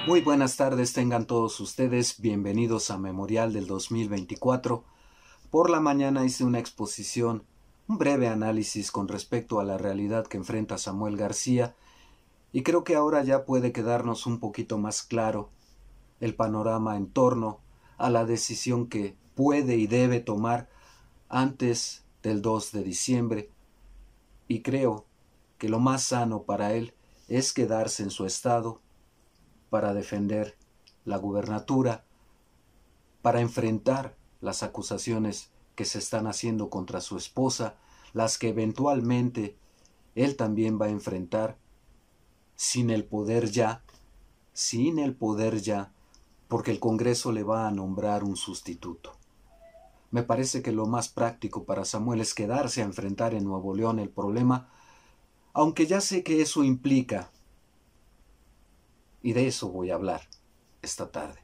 Muy buenas tardes tengan todos ustedes, bienvenidos a Memorial del 2024. Por la mañana hice una exposición, un breve análisis con respecto a la realidad que enfrenta Samuel García y creo que ahora ya puede quedarnos un poquito más claro el panorama en torno a la decisión que puede y debe tomar antes del 2 de diciembre y creo que lo más sano para él es quedarse en su estado para defender la gubernatura, para enfrentar las acusaciones que se están haciendo contra su esposa, las que eventualmente él también va a enfrentar sin el poder ya, porque el Congreso le va a nombrar un sustituto. Me parece que lo más práctico para Samuel es quedarse a enfrentar en Nuevo León el problema, aunque ya sé que eso implica, y de eso voy a hablar esta tarde.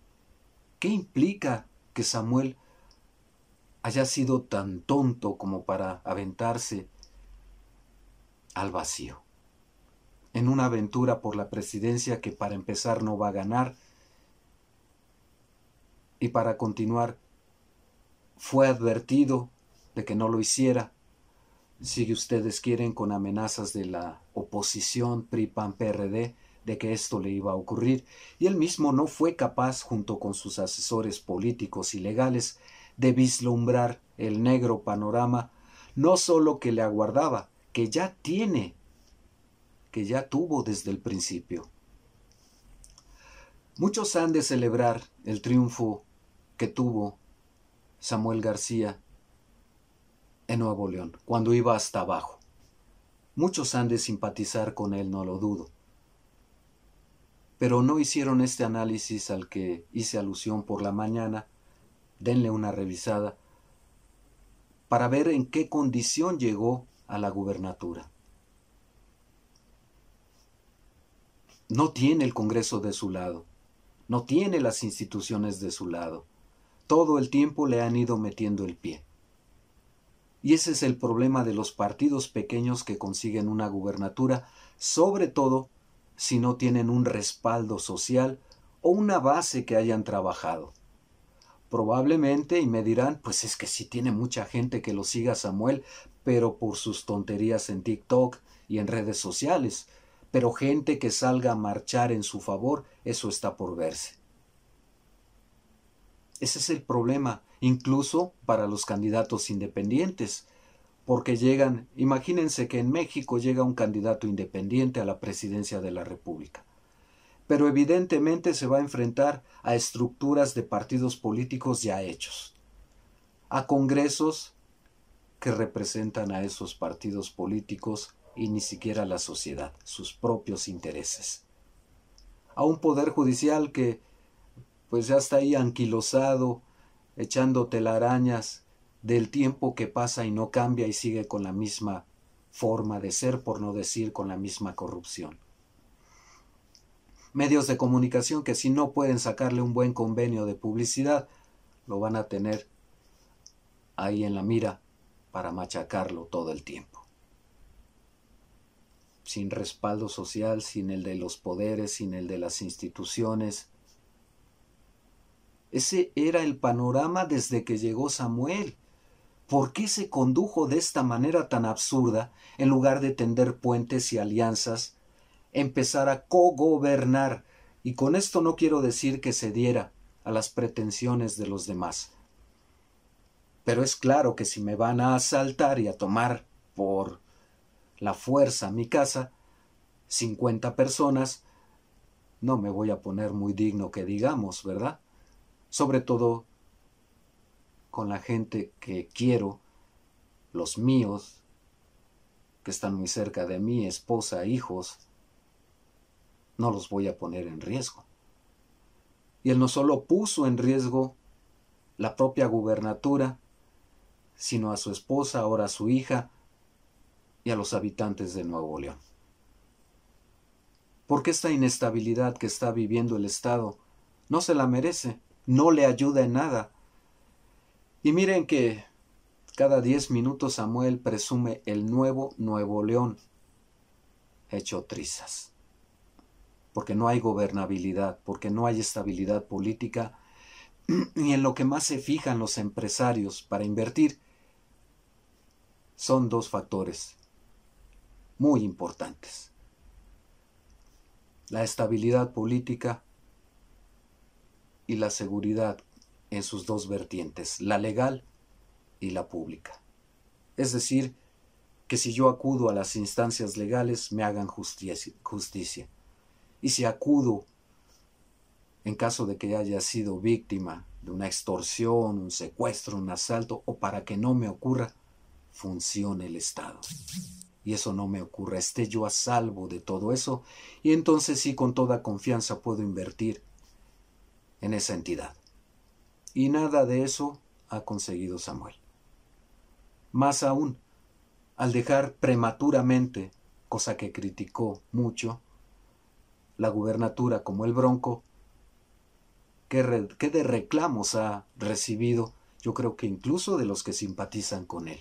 ¿Qué implica que Samuel haya sido tan tonto como para aventarse al vacío en una aventura por la presidencia que para empezar no va a ganar y para continuar fue advertido de que no lo hiciera? Si ustedes quieren, con amenazas de la oposición PRI, PAN, PRD, de que esto le iba a ocurrir, y él mismo no fue capaz, junto con sus asesores políticos y legales, de vislumbrar el negro panorama, no solo que le aguardaba, que ya tuvo desde el principio. Muchos han de celebrar el triunfo que tuvo Samuel García en Nuevo León, cuando iba hasta abajo. Muchos han de simpatizar con él, no lo dudo. Pero no hicieron este análisis al que hice alusión por la mañana. Denle una revisada para ver en qué condición llegó a la gubernatura. No tiene el Congreso de su lado, no tiene las instituciones de su lado. Todo el tiempo le han ido metiendo el pie. Y ese es el problema de los partidos pequeños que consiguen una gubernatura, sobre todo si no tienen un respaldo social o una base que hayan trabajado. Probablemente, y me dirán, pues es que sí tiene mucha gente que lo siga Samuel, pero por sus tonterías en TikTok y en redes sociales. Pero gente que salga a marchar en su favor, eso está por verse. Ese es el problema, incluso para los candidatos independientes, porque llegan, imagínense que en México llega un candidato independiente a la presidencia de la República, pero evidentemente se va a enfrentar a estructuras de partidos políticos ya hechos, a congresos que representan a esos partidos políticos y ni siquiera a la sociedad, sus propios intereses, a un poder judicial que pues ya está ahí anquilosado, echando telarañas del tiempo que pasa y no cambia y sigue con la misma forma de ser, por no decir con la misma corrupción. Medios de comunicación que si no pueden sacarle un buen convenio de publicidad, lo van a tener ahí en la mira para machacarlo todo el tiempo. Sin respaldo social, sin el de los poderes, sin el de las instituciones. Ese era el panorama desde que llegó Samuel. ¿Por qué se condujo de esta manera tan absurda en lugar de tender puentes y alianzas, empezar a cogobernar? Y con esto no quiero decir que cediera a las pretensiones de los demás. Pero es claro que si me van a asaltar y a tomar por la fuerza mi casa, 50 personas, no me voy a poner muy digno que digamos, ¿verdad? Sobre todo con la gente que quiero, los míos, que están muy cerca de mí, esposa, hijos, no los voy a poner en riesgo. Y él no solo puso en riesgo la propia gubernatura, sino a su esposa, ahora a su hija, y a los habitantes de Nuevo León. Porque esta inestabilidad que está viviendo el Estado no se la merece, no le ayuda en nada. Y miren que cada 10 minutos Samuel presume el nuevo Nuevo León hecho trizas. porque no hay gobernabilidad, porque no hay estabilidad política, y en lo que más se fijan los empresarios para invertir son dos factores muy importantes: la estabilidad política y la seguridad en sus dos vertientes, la legal y la pública. Es decir, que si yo acudo a las instancias legales me hagan justicia. Y si acudo en caso de que haya sido víctima de una extorsión, un secuestro, un asalto, o para que no me ocurra, funcione el Estado. Y eso no me ocurra, esté yo a salvo de todo eso, y entonces sí, con toda confianza puedo invertir en esa entidad. Y nada de eso ha conseguido Samuel. Más aún, al dejar prematuramente, cosa que criticó mucho, la gubernatura como el Bronco, ¿qué de reclamos ha recibido? Yo creo que incluso de los que simpatizan con él.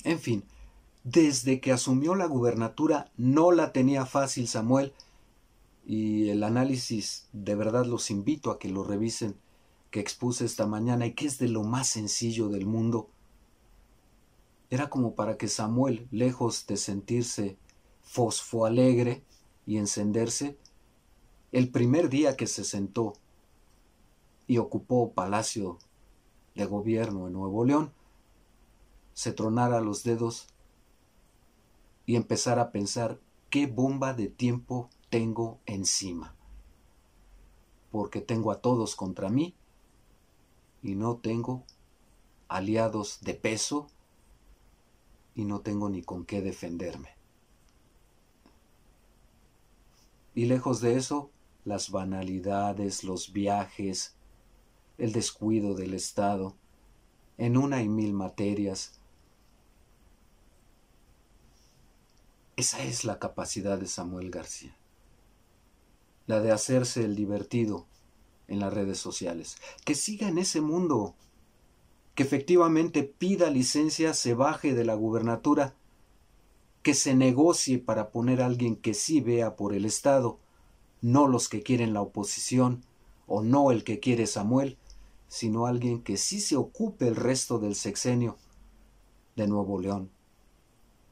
En fin, desde que asumió la gubernatura no la tenía fácil Samuel, y el análisis, de verdad los invito a que lo revisen, que expuse esta mañana y que es de lo más sencillo del mundo. Era como para que Samuel, lejos de sentirse fosfoalegre y encenderse, el primer día que se sentó y ocupó Palacio de Gobierno en Nuevo León, se tronara los dedos y empezara a pensar: ¿qué bomba de tiempo tengo encima? Porque tengo a todos contra mí y no tengo aliados de peso y no tengo ni con qué defenderme. Y lejos de eso, las banalidades, los viajes, el descuido del Estado, en una y mil materias. Esa es la capacidad de Samuel García, la de hacerse el divertido en las redes sociales. Que siga en ese mundo, que efectivamente pida licencia, se baje de la gubernatura, que se negocie para poner a alguien que sí vea por el Estado, no los que quieren la oposición o no el que quiere Samuel, sino alguien que sí se ocupe el resto del sexenio de Nuevo León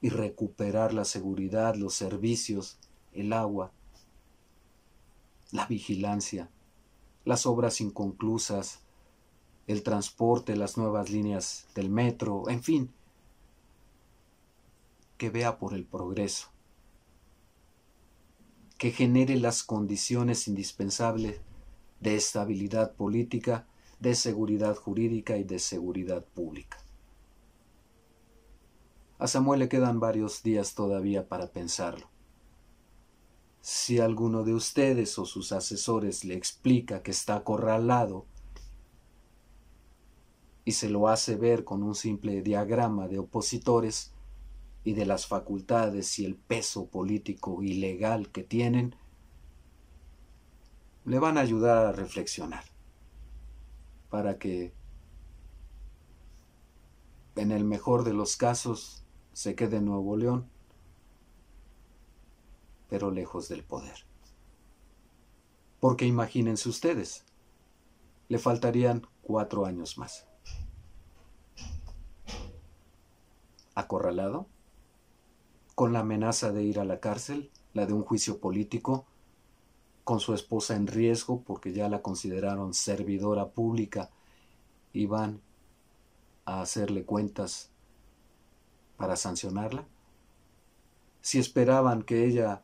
y recuperar la seguridad, los servicios, el agua, la vigilancia, las obras inconclusas, el transporte, las nuevas líneas del metro, en fin, que vea por el progreso, que genere las condiciones indispensables de estabilidad política, de seguridad jurídica y de seguridad pública. A Samuel le quedan varios días todavía para pensarlo. Si alguno de ustedes o sus asesores le explica que está acorralado y se lo hace ver con un simple diagrama de opositores y de las facultades y el peso político y legal que tienen, le van a ayudar a reflexionar para que, en el mejor de los casos, se quede en Nuevo León, pero lejos del poder. Porque imagínense ustedes, le faltarían 4 años más. ¿Acorralado? Con la amenaza de ir a la cárcel, la de un juicio político, con su esposa en riesgo porque ya la consideraron servidora pública y van a hacerle cuentas para sancionarla. Si esperaban que ella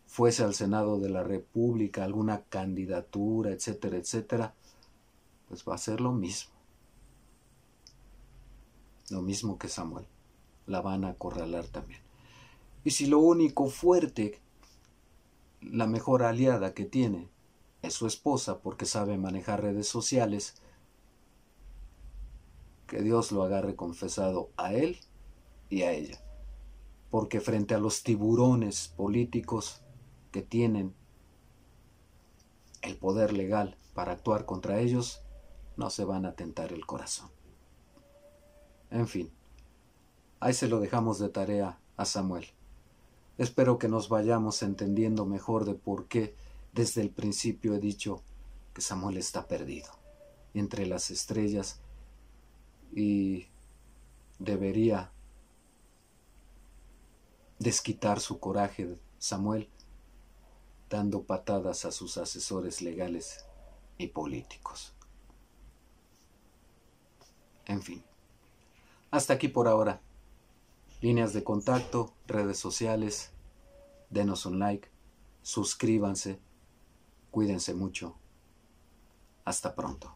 fuese al Senado de la República, alguna candidatura, etcétera, etcétera, pues va a ser lo mismo. Lo mismo que Samuel. La van a acorralar también. Y si lo único fuerte, la mejor aliada que tiene, es su esposa porque sabe manejar redes sociales, que Dios lo agarre confesado a él y a ella. Porque frente a los tiburones políticos que tienen el poder legal para actuar contra ellos, no se van a tentar el corazón. En fin, ahí se lo dejamos de tarea a Samuel. Espero que nos vayamos entendiendo mejor de por qué desde el principio he dicho que Samuel está perdido entre las estrellas y debería desquitar su coraje Samuel dando patadas a sus asesores legales y políticos. En fin, hasta aquí por ahora. Líneas de contacto, redes sociales, denos un like, suscríbanse, cuídense mucho. Hasta pronto.